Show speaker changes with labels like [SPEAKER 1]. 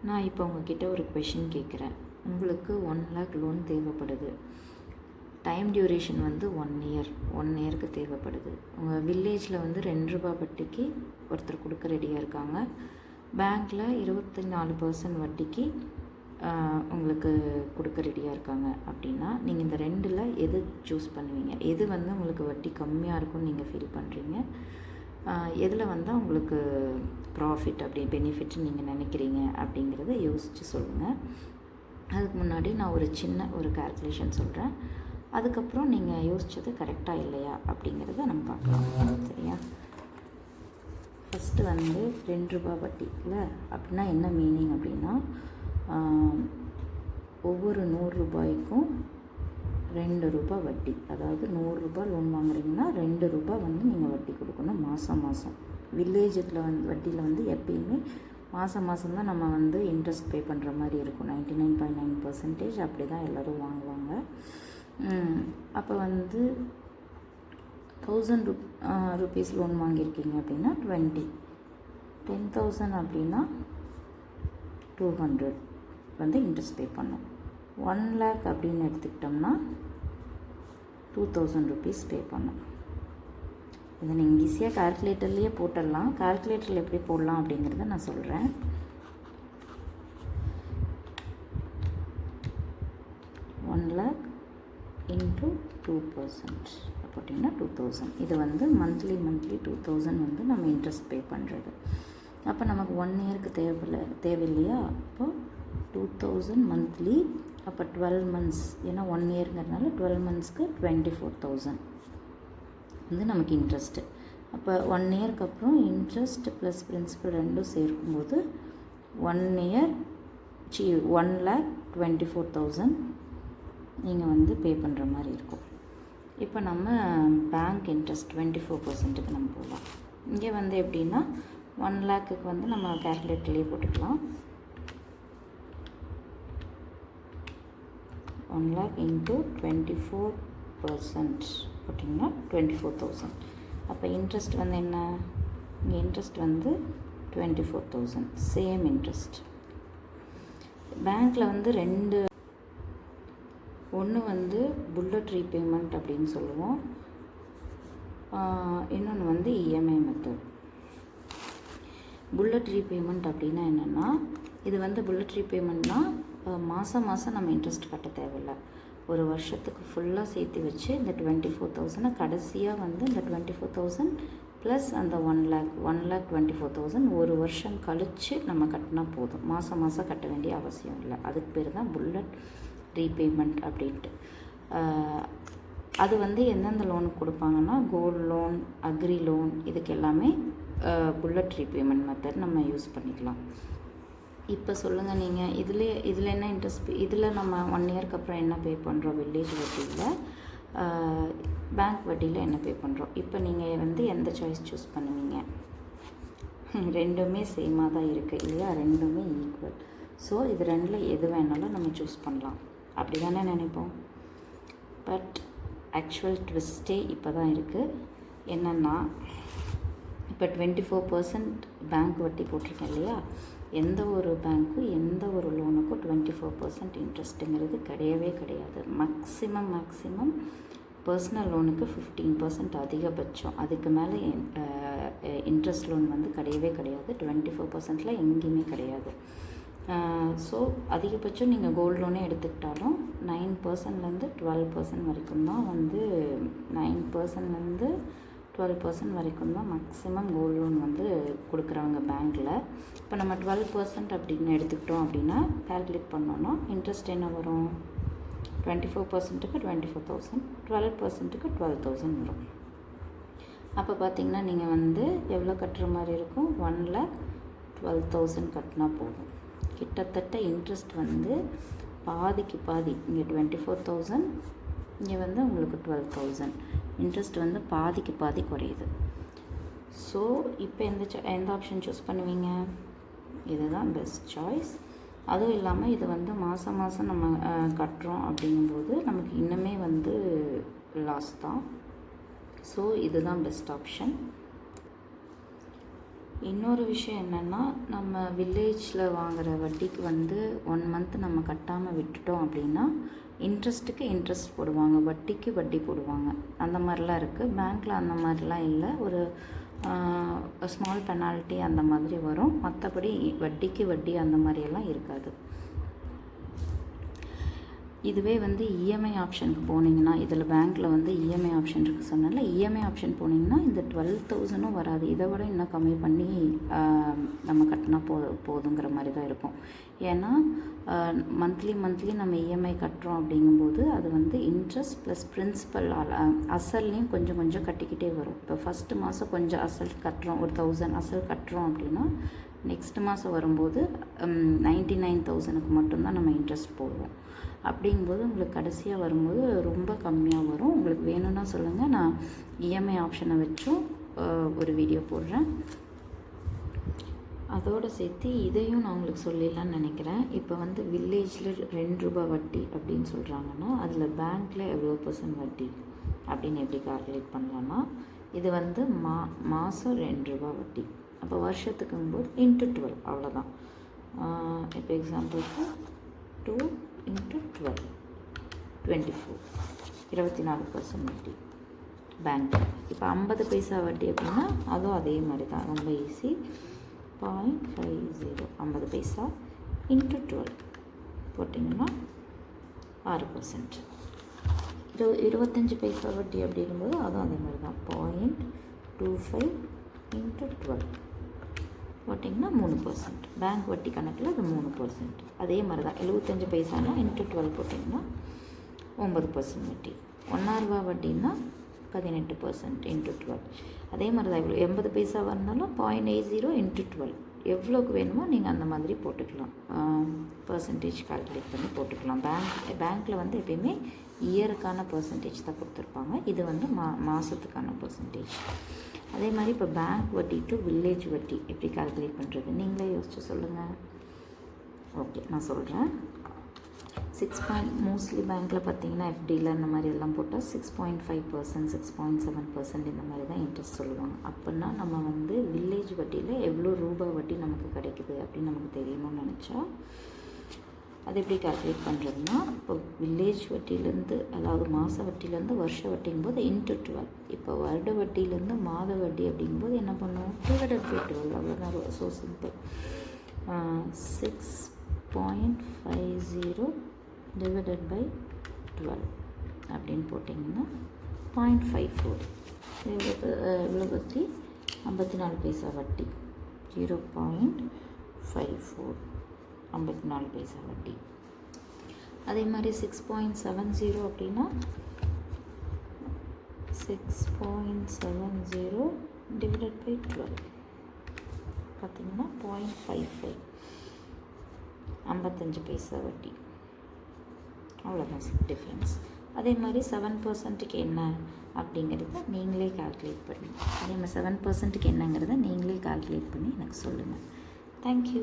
[SPEAKER 1] நான் இப்போ உங்ககிட்ட ஒரு கொஷின் கேட்குறேன். உங்களுக்கு 1 லேக் லோன் தேவைப்படுது. டைம் டியூரேஷன் வந்து 1 இயர். 1 இயருக்கு தேவைப்படுது. உங்கள் வில்லேஜில் வந்து ₹2 வட்டிக்கு ஒருத்தர் கொடுக்க ரெடியாக இருக்காங்க. பேங்க்கில் 24% வட்டிக்கு உங்களுக்கு கொடுக்க ரெடியாக இருக்காங்க. அப்படின்னா நீங்கள் இந்த 2ல் எது சூஸ் பண்ணுவீங்க? எது வந்து உங்களுக்கு வட்டி கம்மியாக இருக்கும்னு நீங்கள் ஃபீல் பண்ணுறீங்க? எதில் வந்தால் உங்களுக்கு ப்ராஃபிட் அப்படி பெனிஃபிட்னு நீங்கள் நினைக்கிறீங்க அப்படிங்கிறத யோசித்து சொல்லுங்கள். அதுக்கு முன்னாடி நான் ஒரு சின்ன கால்குலேஷன் சொல்கிறேன். அதுக்கப்புறம் நீங்கள் யோசித்தது கரெக்டாக இல்லையா அப்படிங்கிறத நம்ம பார்க்கலாம். சரியா? ஃபஸ்ட்டு வந்து ₹2 வட்டி இல்லை அப்படின்னா என்ன மீனிங் அப்படின்னா, ஒவ்வொரு ₹100க்கும் ₹2 வட்டி. அதாவது ₹100 லோன் வாங்குறீங்கன்னா ₹2 வந்து நீங்கள் வட்டி கொடுக்கணும் மாதம். வில்லேஜில் வந்து வட்டியில் வந்து எப்பயுமே மாதம் தான் நம்ம வந்து இன்ட்ரெஸ்ட் பே பண்ணுற மாதிரி இருக்கும். 99.9% அப்படி தான் எல்லோரும் வாங்குவாங்க. அப்போ வந்து 1000 rupees லோன் வாங்கியிருக்கீங்க அப்படின்னா 10,000 அப்படின்னா 200 வந்து இன்ட்ரெஸ்ட் பே பண்ணணும். 1 லேக் அப்படின்னு எடுத்துக்கிட்டோம்னா 2000 rupees பே பண்ணணும். இதை நீங்கள் ஈஸியாக கால்குலேட்டர்லேயே போட்டுடலாம். கால்குலேட்டரில் எப்படி போடலாம் அப்படிங்கிறத நான் சொல்கிறேன். $1 lakh into 2% போட்டிங்கன்னா 2000. இது வந்து மந்த்லி 2000 வந்து நம்ம இன்ட்ரெஸ்ட் பே பண்ணுறது. அப்போ நமக்கு 1 இயருக்கு தேவையில்லையா? அப்போ 2000 மந்த்லி. அப்போ 12 months, ஏன்னா 1 இயருங்கிறதுனால 12 monthsக்கு 24,000 வந்து நமக்கு இன்ட்ரெஸ்ட்டு. அப்போ 1 இயருக்கு அப்புறம் இன்ட்ரெஸ்ட் ப்ளஸ் பிரின்சிபல் ரெண்டும் சேர்க்கும்போது 1,24,000 நீங்கள் வந்து பே பண்ணுற மாதிரி இருக்கும். இப்போ நம்ம பேங்க் இன்ட்ரெஸ்ட் 24%க்கு நம்ம போகலாம். இங்கே வந்து எப்படின்னா 1 லேக்குக்கு வந்து நம்ம கேல்குலேட்டர்லேயே போட்டுக்கலாம். 1 lakh into 24% போட்டிங்கன்னா 24,000. அப்போ இன்ட்ரெஸ்ட் வந்து என்ன? இங்கே இன்ட்ரெஸ்ட் வந்து 24,000 சேம் இன்ட்ரெஸ்ட். பேங்க்கில் வந்து ஒன்று வந்து புல்லட் ரீபேமெண்ட் அப்படின்னு சொல்லுவோம், இன்னொன்று வந்து இஎம்ஐ மெத்தட். புல்லட் ரீபேமெண்ட் அப்படின்னா என்னென்னா, இது வந்து புல்லட் ரீபேமெண்ட்னால் மாதம் நம்ம இன்ட்ரெஸ்ட் கட்ட தேவையில்லை. ஒரு வருஷத்துக்கு ஃபுல்லாக சேர்த்து வச்சு இந்த 24,000 கடைசியாக வந்து இந்த 24,000 ப்ளஸ் அந்த 1 lakh 24,000 ஒரு வருஷம் கழித்து நம்ம கட்டினா போதும். மாதம் கட்ட வேண்டிய அவசியம் இல்லை. அதுக்கு பேர் தான் புல்லட் ரீபேமெண்ட் அப்படின்ட்டு. அது வந்து எந்தெந்த லோனுக்கு கொடுப்பாங்கன்னா, கோல்டு லோன், அக்ரி லோன், இதுக்கு எல்லாமே புல்லட் ரீபேமெண்ட் மெத்தட் நம்ம யூஸ் பண்ணிக்கலாம். இப்போ சொல்லுங்கள் நீங்கள், இதில் என்ன இன்ட்ரெஸ்ட் இதில் நம்ம 1 இயருக்கு அப்புறம் என்ன பே பண்ணுறோம்? வில்லேஜ் வட்டியில், பேங்க் வட்டியில் என்ன பே பண்ணுறோம்? இப்போ நீங்கள் வந்து எந்த சாய்ஸ் சூஸ் பண்ணுவீங்க? ரெண்டுமே சேமாக தான் இருக்குது இல்லையா? ரெண்டுமே ஈக்குவல். ஸோ இது 2ல் எது வேணாலும் நம்ம சூஸ் பண்ணலாம். அப்படி தானே நினைப்போம். பட் ஆக்சுவல் ட்விஸ்ட்டே இப்போ தான் இருக்குது. என்னென்னா, இப்போ 24% பேங்க் வட்டி போட்டிருக்கேன் இல்லையா? எந்த ஒரு பேங்க்கும் எந்த ஒரு லோனுக்கும் 24% இன்ட்ரெஸ்ட்டுங்கிறது கிடையாது. மேக்ஸிமம் பர்சனல் லோனுக்கு 15% அதிகபட்சம். அதுக்கு மேலே இன்ட்ரெஸ்ட் லோன் வந்து கிடையாது. 24%ல் எங்கேயுமே கிடையாது. ஸோ அதிகபட்சம் நீங்கள் கோல்டு லோனே எடுத்துக்கிட்டாலும் 9%லேருந்து 12% வரைக்கும் தான் வந்து 9%லேருந்து 12% வரைக்கும் தான் மேக்ஸிமம் கோல்டு லோன் வந்து கொடுக்குறாங்க பேங்க்கில். இப்போ நம்ம 12% அப்படின்னு எடுத்துக்கிட்டோம் அப்படின்னா கால்குலேட் பண்ணோன்னா இன்ட்ரெஸ்ட் என்ன வரும்? 24%க்கு 24,000, 12%க்கு 12,000 வரும். அப்போ பார்த்திங்கன்னா நீங்கள் வந்து எவ்வளோ கட்டுற மாதிரி இருக்கும்? 1,12,000 கட்டினா போதும். கிட்டத்தட்ட இன்ட்ரெஸ்ட் வந்து பாதிக்கு பாதி. இங்கே 24,000, இங்கே வந்து உங்களுக்கு 12,000. இன்ட்ரெஸ்ட் வந்து பாதிக்கு பாதி குறையுது. ஸோ இப்போ எந்த ஆப்ஷன் சூஸ் பண்ணுவீங்க? இதுதான் பெஸ்ட் சாய்ஸ். அதுவும் இல்லாமல் இது வந்து மாதம் நம்ம கட்டுறோம் அப்படிங்கும்போது நமக்கு இன்னுமே வந்து லாஸ் தான். ஸோ இதுதான் பெஸ்ட் ஆப்ஷன். இன்னொரு விஷயம் என்னென்னா, நம்ம வில்லேஜில் வாங்குகிற வட்டிக்கு வந்து 1 மந்த் நம்ம கட்டாமல் விட்டுட்டோம் அப்படின்னா இன்ட்ரெஸ்ட்டுக்கு இன்ட்ரெஸ்ட் போடுவாங்க, வட்டிக்கு வட்டி போடுவாங்க. அந்த மாதிரிலாம் இருக்குது. பேங்க்கில் அந்த மாதிரிலாம் இல்லை. ஒரு ஸ்மால் பெனால்ட்டி அந்த மாதிரி வரும். மற்றபடி வட்டிக்கு வட்டி அந்த மாதிரியெல்லாம் இருக்காது. இதுவே வந்து இஎம்ஐ ஆப்ஷனுக்கு போனீங்கன்னா, இதில் பேங்க்கில் வந்து இஎம்ஐ ஆப்ஷன் இருக்குது சொன்னால, இஎம்ஐ ஆப்ஷன் போனீங்கன்னா இந்த 12,000 வராது. இதை விட இன்னும் கம்மி பண்ணி நம்ம கட்டினா போதுங்கிற மாதிரி தான் இருக்கும். ஏன்னா மந்த்லி நம்ம இஎம்ஐ கட்டுறோம் அப்படிங்கும்போது அது வந்து இன்ட்ரெஸ்ட் ப்ளஸ் பிரின்சிபல் அசல்லையும் கொஞ்சம் கொஞ்சம் கட்டிக்கிட்டே வரும். இப்போ ஃபஸ்ட்டு மாதம் கொஞ்சம் அசல் கட்டுறோம், ஒரு 1000 அசல் கட்டுறோம் அப்படின்னா நெக்ஸ்ட் மாதம் வரும்போது 99,000க்கு மட்டும்தான் நம்ம இன்ட்ரெஸ்ட் போடுவோம். அப்படிங்கும்போது உங்களுக்கு கடைசியாக வரும்போது ரொம்ப கம்மியாக வரும். உங்களுக்கு வேணும்னா சொல்லுங்கள், நான் இஎம்ஐ ஆப்ஷனை வச்சும் ஒரு வீடியோ போடுறேன். அதோடு சேர்த்து இதையும் நான் உங்களுக்கு சொல்லிடலான்னு நினைக்கிறேன். இப்போ வந்து வில்லேஜில் 2 ரூபா வட்டி அப்படின்னு சொல்கிறாங்கன்னா, அதில் பேங்க்கில் எவ்வளோ % வட்டி அப்படின்னு எப்படி கால்குலேட் பண்ணலான்னா, இது வந்து மாதம் 2 ரூபா வட்டி. அப்போ வருஷத்துக்குங்கும்போது × 12 அவ்வளோதான். இப்போ எக்ஸாம்பிளுக்கு 2 × 12 24 24% வட்டி பேங்க்கில். இப்போ 50 பைசா வட்டி அப்படின்னா அதுவும் அதே மாதிரி தான், ரொம்ப ஈஸி. 0.50 50 பைசா × 12 போட்டிங்கன்னா 6%. 25 பைசா வட்டி அப்படிங்கும்போது அதுவும் அதே மாதிரி தான், 0.25 × 12 போட்டிங்கன்னா 3%. பேங்க் வட்டி கணக்கில் அது 3%. அதே மாதிரி தான் 75 பைசானா × 12 போட்டிங்கன்னா 9% வட்டி. 1 ரூபா வட்டின்னா 18% × 12. அதே மாதிரி தான் இவ்வளோ 80 பைசாவாக இருந்தாலும் 0.80 × 12 எவ்வளோக்கு வேணுமோ நீங்கள் அந்த மாதிரி போட்டுக்கலாம். பர்சன்டேஜ் கால்குலேட் பண்ணி போட்டுக்கலாம். பேங்க்கில் வந்து எப்பயுமே இயருக்கான பர்சன்டேஜ் தான் கொடுத்துருப்பாங்க. இது வந்து மாதத்துக்கான பர்சன்டேஜ். அதே மாதிரி இப்போ பேங்க் வட்டி டு வில்லேஜ் வட்டி எப்படி கால்குலேட் பண்ணுறது நீங்களே யோசிச்சு சொல்லுங்கள். ஓகே, நான் சொல்கிறேன். மோஸ்ட்லி பேங்க்கில் பார்த்தீங்கன்னா எஃப்டியில் இந்த மாதிரி எல்லாம் போட்டால் 6.5% 6.7% இந்த மாதிரி தான் இன்ட்ரெஸ்ட் சொல்லுவாங்க. அப்படின்னா நம்ம வந்து வில்லேஜ் வட்டியில் எவ்வளோ ரூபா வட்டி நமக்கு கிடைக்குது அப்படின்னு நமக்கு தெரியணும்னு நினச்சா அது எப்படி கால்குலேட் பண்ணுறதுன்னா, இப்போ வில்லேஜ் வட்டியிலேருந்து, அதாவது மாத வட்டியிலேருந்து வருஷ வட்டிங்கும்போது × 12. இப்போ வருட வட்டியிலேருந்து மாத வட்டி அப்படிங்கும்போது என்ன பண்ணுவோம், டிவைடட் பை 12. அவ்வளோதான், ஸோ சிம்பிள். 6.50 டிவைடட் பை 12 அப்படின்னு போட்டிங்கன்னா 0.54. எவ்வளோ பற்றி 54 பைசா வட்டி. 0.54 54 பைசா வட்டி. அதே மாதிரி 6.70 அப்படின்னா 6.70 டிவைடட் பை 12 பார்த்திங்கன்னா 0.55 55 பைசா வட்டி. அவ்வளோதான் டிஃப்ரென்ஸ். அதே மாதிரி 7%க்கு என்ன அப்படிங்கிறத நீங்களே கால்குலேட் பண்ணி, அதே மாதிரி 7%க்கு என்னங்கிறத நீங்களே கால்குலேட் பண்ணி எனக்கு சொல்லுங்கள். தேங்க்யூ.